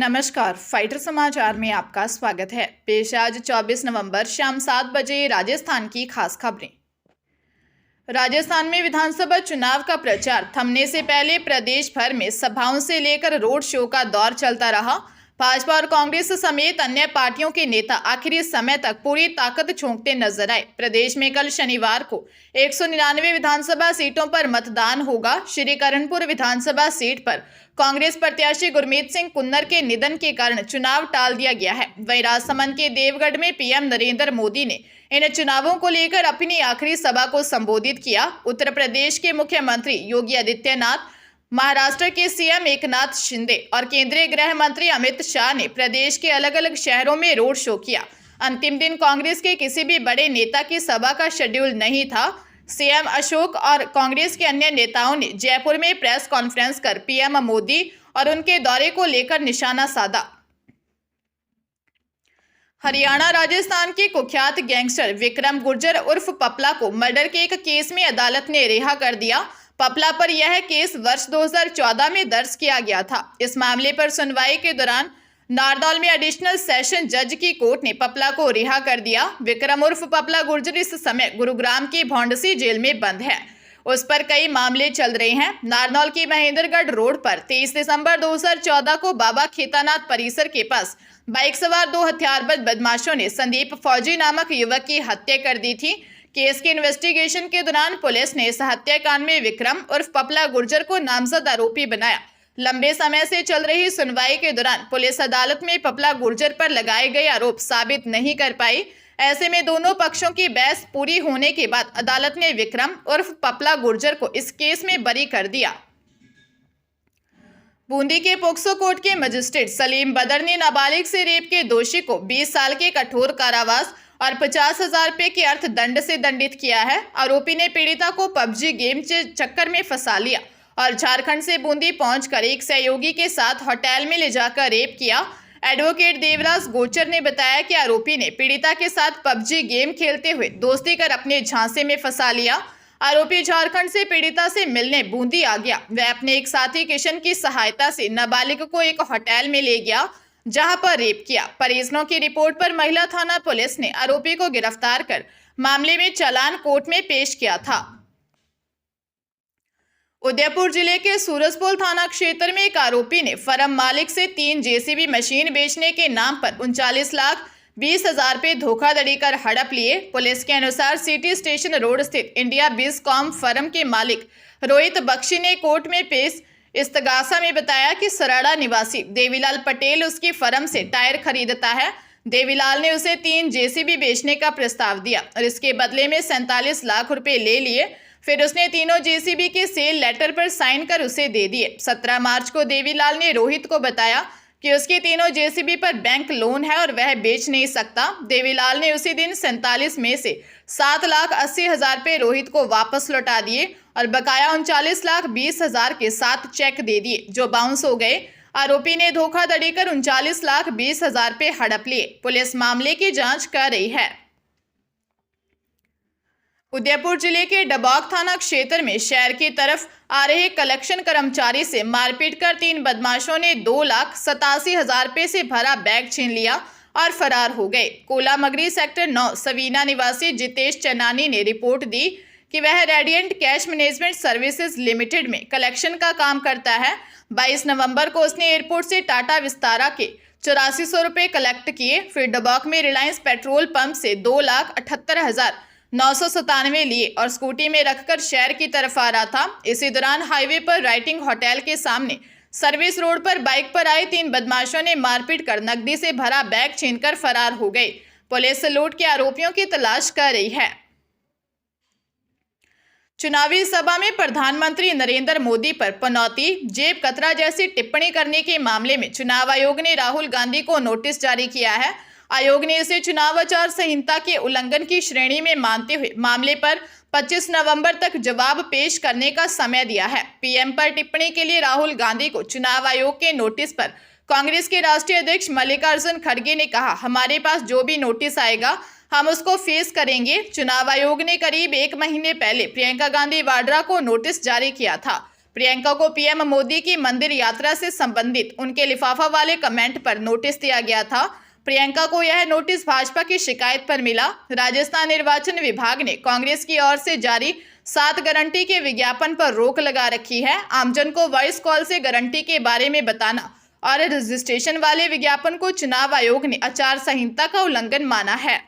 नमस्कार, फाइटर समाचार में आपका स्वागत है। पेश आज 24 नवंबर शाम 7 बजे राजस्थान की खास खबरें। राजस्थान में विधानसभा चुनाव का प्रचार थमने से पहले प्रदेश भर में सभाओं से लेकर रोड शो का दौर चलता रहा। भाजपा और कांग्रेस समेत अन्य पार्टियों के नेता आखिरी समय तक पूरी ताकत झोंकते नजर आए। प्रदेश में कल शनिवार को 199 विधानसभा सीटों पर मतदान होगा। श्री करणपुर विधानसभा सीट पर कांग्रेस प्रत्याशी गुरमीत सिंह कुन्नर के निधन के कारण चुनाव टाल दिया गया है। वहीं राजसमंद के देवगढ़ में पीएम नरेंद्र मोदी ने इन चुनावों को लेकर अपनी आखिरी सभा को संबोधित किया। उत्तर प्रदेश के मुख्यमंत्री योगी आदित्यनाथ, महाराष्ट्र के सीएम एकनाथ शिंदे और केंद्रीय गृह मंत्री अमित शाह ने प्रदेश के अलग अलग शहरों में रोड शो किया। अंतिम दिन कांग्रेस के किसी भी बड़े नेता की सभा का शेड्यूल नहीं था। सीएम अशोक और कांग्रेस के अन्य नेताओं ने जयपुर में प्रेस कॉन्फ्रेंस कर पीएम मोदी और उनके दौरे को लेकर निशाना साधा। हरियाणा राजस्थान के कुख्यात गैंगस्टर विक्रम गुर्जर उर्फ पपला को मर्डर के एक केस में अदालत ने रिहा कर दिया। पपला पर यह केस वर्ष 2014 में दर्ज किया गया था। इस मामले पर सुनवाई के दौरान नारनौल में एडिशनल सेशन जज की कोर्ट ने पपला को रिहा कर दिया। विक्रम उर्फ पपला गुर्जर इस समय गुरुग्राम की भौंडसी जेल में बंद है। उस पर कई मामले चल रहे हैं। नारनौल की महेंद्रगढ़ रोड पर 23 दिसंबर 2014 को बाबा खेतानाथ परिसर के पास बाइक सवार 2 हथियारबंद बदमाशों ने संदीप फौजी नामक युवक की हत्या कर दी थी। केस के इन्वेस्टिगेशन के दौरान पुलिस ने इस हत्याकांड में विक्रम उर्फ पपला गुर्जर को नामजद आरोपी बनाया। लंबे समय से चल रही सुनवाई के दौरान पुलिस अदालत में पपला गुर्जर पर लगाए गए आरोप साबित नहीं कर पाई। ऐसे में दोनों पक्षों की बहस पूरी होने के बाद अदालत ने विक्रम उर्फ पपला गुर्जर को इस केस में बरी कर दिया। बूंदी के पोक्सो कोर्ट के मजिस्ट्रेट सलीम बदर ने नाबालिग से रेप के दोषी को 20 साल के कठोर कारावास और 50,000 रुपए के अर्थदंड से दंडित किया है। आरोपी ने पीड़िता को पबजी गेम के चक्कर में फंसा लिया और झारखंड से बूंदी पहुंचकर एक सहयोगी के साथ होटल में ले जाकर रेप किया। एडवोकेट देवराज गोचर ने बताया कि आरोपी ने पीड़िता के साथ पबजी गेम खेलते हुए दोस्ती कर अपने झांसे में फंसा लिया। आरोपी झारखंड से पीड़िता से मिलने बूंदी आ गया। वह अपने एक साथी किशन की सहायता से नाबालिग को एक होटल में ले गया जहां पर रेप किया। परिजनों की रिपोर्ट पर महिला थाना पुलिस ने आरोपी को गिरफ्तार कर मामले में चालान कोर्ट में पेश किया था। उदयपुर जिले के सूरजपोल थाना क्षेत्र में एक आरोपी ने फर्म मालिक से 3 जेसीबी मशीन बेचने के नाम पर 39,20,000 रुपए धोखाधड़ी कर हड़प लिए। पुलिस के अनुसार सिटी स्टेशन रोड स्थित इंडिया बिजकॉम फर्म के मालिक रोहित बख्शी ने कोर्ट में पेश इस्तगासा में बताया कि सराड़ा निवासी देवीलाल पटेल उसकी फर्म से टायर खरीदता है। देवीलाल ने उसे 3 जेसीबी बेचने का प्रस्ताव दिया और इसके बदले में 47 लाख रुपए ले लिए। फिर उसने तीनों जेसीबी के सेल लेटर पर साइन कर उसे दे दिए। 17 मार्च को देवीलाल ने रोहित को बताया कि उसके तीनों जेसीबी पर बैंक लोन है और वह बेच नहीं सकता। देवीलाल ने उसी दिन 47 में से 7,80,000 रुपए रोहित को वापस लौटा दिए और बकाया 39,20,000 के 7 चेक दे दिए जो बाउंस हो गए। आरोपी ने धोखाधड़ी कर 39,20,000 रुपए हड़प लिए। पुलिस मामले की जांच कर रही है। उदयपुर जिले के डबौक थाना क्षेत्र में शहर की तरफ आ रहे कलेक्शन कर्मचारी से मारपीट कर 3 बदमाशों ने 2,87,000 रुपए से भरा बैग छीन लिया और फरार हो गए। कोलामगरी सेक्टर 9 सवीना निवासी जितेश चन्नानी ने रिपोर्ट दी कि वह radiant cash management services limited में कलेक्शन का काम करता है। 22 नवंबर को उसने एयरपोर्ट से टाटा विस्तारा के 8400 रुपए कलेक्ट किए। फिर डबौक में रिलायंस पेट्रोल पंप से 2,78,997 लिए और स्कूटी में रखकर शहर की तरफ आ रहा था। इसी दौरान हाईवे पर राइटिंग होटल के सामने सर्विस रोड पर बाइक पर आए 3 बदमाशों ने मारपीट कर नकदी से भरा बैग छीनकर फरार हो गए। पुलिस लूट के आरोपियों की तलाश कर रही है। चुनावी सभा में प्रधानमंत्री नरेंद्र मोदी पर पनौती, जेब कतरा जैसी टिप्पणी करने के मामले में चुनाव आयोग ने राहुल गांधी को नोटिस जारी किया है। आयोग ने इसे चुनाव आचार संहिता के उल्लंघन की श्रेणी में मानते हुए मामले पर 25 नवंबर तक जवाब पेश करने का समय दिया है। पीएम पर टिप्पणी के लिए राहुल गांधी को चुनाव आयोग के नोटिस पर कांग्रेस के राष्ट्रीय अध्यक्ष मल्लिकार्जुन खड़गे ने कहा, हमारे पास जो भी नोटिस आएगा हम उसको फेस करेंगे। चुनाव आयोग ने करीब 1 महीने पहले प्रियंका गांधी वाड्रा को नोटिस जारी किया था। प्रियंका को पीएम मोदी की मंदिर यात्रा से संबंधित उनके लिफाफा वाले कमेंट पर नोटिस दिया गया था। प्रियंका को यह नोटिस भाजपा की शिकायत पर मिला। राजस्थान निर्वाचन विभाग ने कांग्रेस की ओर से जारी 7 गारंटी के विज्ञापन पर रोक लगा रखी है। आमजन को वॉइस कॉल से गारंटी के बारे में बताना और रजिस्ट्रेशन वाले विज्ञापन को चुनाव आयोग ने आचार संहिता का उल्लंघन माना है।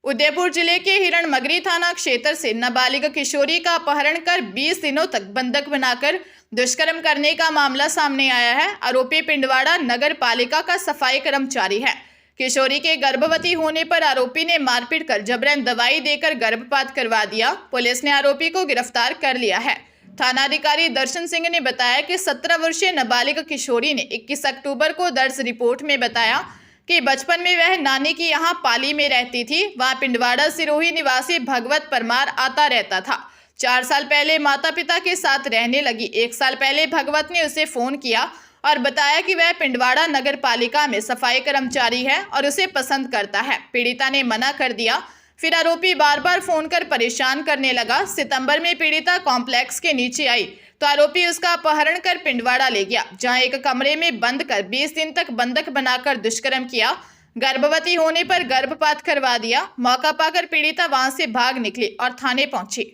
उदयपुर जिले के हिरणमगरी थाना क्षेत्र से नाबालिग किशोरी का अपहरण कर 20 दिनों तक बंधक बनाकर दुष्कर्म करने का मामला सामने आया है। आरोपी पिंडवाड़ा नगर पालिका का सफाई कर्मचारी है। किशोरी के गर्भवती होने पर आरोपी ने मारपीट कर जबरन दवाई देकर गर्भपात करवा दिया। पुलिस ने आरोपी को गिरफ्तार कर लिया है। थानाधिकारी दर्शन सिंह ने बताया कि 17 वर्षीय नाबालिग किशोरी ने 21 अक्टूबर को दर्ज रिपोर्ट में बताया कि बचपन में वह नानी की यहाँ पाली में रहती थी। वहाँ पिंडवाड़ा सिरोही निवासी भगवत परमार आता रहता था। 4 साल पहले माता पिता के साथ रहने लगी। 1 साल पहले भगवत ने उसे फोन किया और बताया कि वह पिंडवाड़ा नगर पालिका में सफाई कर्मचारी है और उसे पसंद करता है। पीड़िता ने मना कर दिया। फिर आरोपी बार बार फोन कर परेशान करने लगा। सितंबर में पीड़िता कॉम्प्लेक्स के नीचे आई तो आरोपी उसका अपहरण कर पिंडवाड़ा ले गया, जहां एक कमरे में बंद कर 20 दिन तक बंधक बनाकर दुष्कर्म किया। गर्भवती होने पर गर्भपात करवा दिया। मौका पाकर पीड़िता वहां से भाग निकली और थाने पहुंची।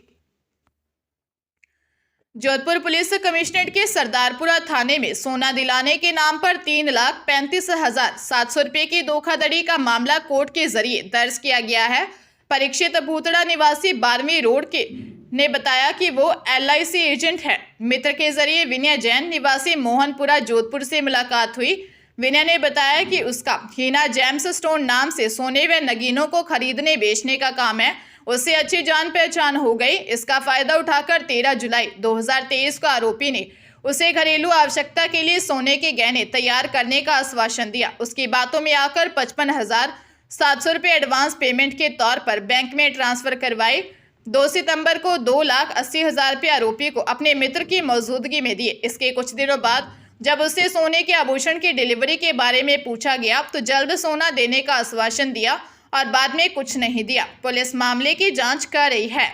जोधपुर पुलिस कमिश्नरेट के सरदारपुरा थाने में सोना दिलाने के नाम पर 3,35,700 रुपये की धोखाधड़ी का मामला कोर्ट के जरिए दर्ज किया गया है। परीक्षित भूतड़ा निवासी 12वीं रोड के ने बताया कि वो LIC एजेंट है। मित्र के जरिए विनय जैन निवासी मोहनपुरा जोधपुर से मुलाकात हुई। विनय ने बताया कि उसका हीना जेम्स स्टोन नाम से सोने व नगीनों को खरीदने बेचने का काम है। उससे अच्छी जान पहचान हो गई। इसका फायदा उठाकर 13 जुलाई 2023 को आरोपी ने उसे घरेलू आवश्यकता के लिए सोने के गहने तैयार करने का आश्वासन दिया। उसकी बातों में आकर 55,700 रुपये एडवांस पेमेंट के तौर पर बैंक में ट्रांसफर करवाए। 2 सितंबर को 2,80,000 रुपये आरोपी को अपने मित्र की मौजूदगी में दिए। इसके कुछ दिनों बाद जब उससे सोने के आभूषण की डिलीवरी के बारे में पूछा गया तो जल्द सोना देने का आश्वासन दिया और बाद में कुछ नहीं दिया। पुलिस मामले की जांच कर रही है।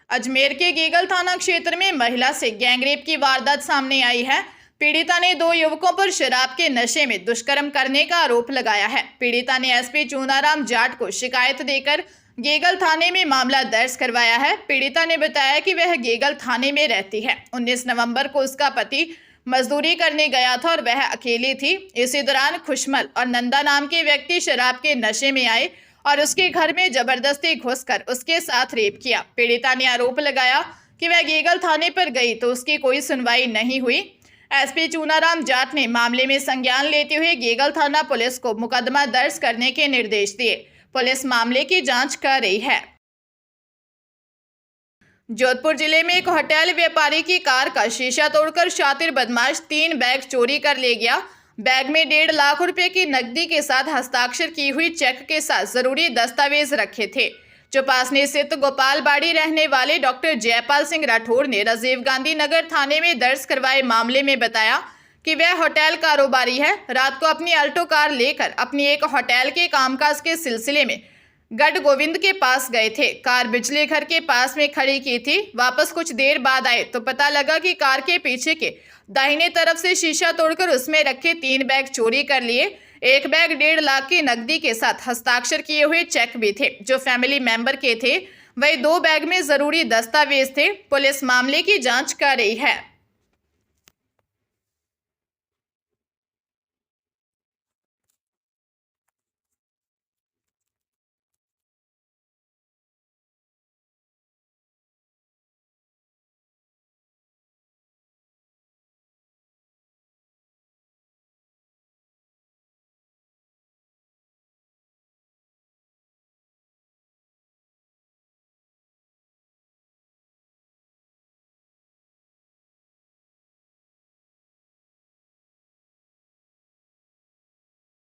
अजमेर के गेगल थाना क्षेत्र में महिला से गैंगरेप की वारदात सामने आई है। पीड़िता ने 2 युवकों पर शराब के नशे में दुष्कर्म करने का आरोप लगाया है। पीड़िता ने SP चूनाराम जाट को शिकायत देकर गेगल थाने में मामला दर्ज करवाया है। पीड़िता ने बताया कि वह गेगल थाने में रहती है। 19 नवंबर को उसका पति मजदूरी करने गया था और वह अकेली थी। इसी दौरान खुशमल और नंदा नाम के व्यक्ति शराब के नशे में आए और उसके घर में जबरदस्ती घुसकर उसके साथ रेप किया। पीड़िता ने आरोप लगाया कि वह गेगल थाने पर गई तो उसकी कोई सुनवाई नहीं हुई। SP चूनाराम जाट ने मामले में संज्ञान लेते हुए गेगल थाना पुलिस को मुकदमा दर्ज करने के निर्देश दिए। पुलिस मामले की जांच कर रही है। जोधपुर जिले में एक होटल व्यापारी की कार का शीशा तोड़कर शातिर बदमाश 3 बैग चोरी कर ले गया। बैग में 1.5 लाख रुपए की नकदी के साथ हस्ताक्षर की हुई चेक के साथ जरूरी दस्तावेज रखे थे। चौपासनी स्थित गोपालबाड़ी रहने वाले डॉक्टर जयपाल सिंह राठौर ने राजीव गांधी नगर थाने में दर्ज करवाए मामले में बताया कि वह होटल कारोबारी है। रात को अपनी अल्टो कार लेकर अपनी एक होटल के कामकाज के सिलसिले में गढ़ गोविंद के पास गए थे। कार बिजली घर के पास में खड़ी की थी। वापस कुछ देर बाद आए तो पता लगा कि कार के पीछे के दाहिने तरफ से शीशा तोड़कर उसमें रखे 3 बैग चोरी कर लिए। एक बैग 1.5 लाख की नकदी के साथ हस्ताक्षर किए हुए चेक भी थे जो फैमिली मेंबर के थे। वही 2 बैग में जरूरी दस्तावेज थे। पुलिस मामले की जांच कर रही है।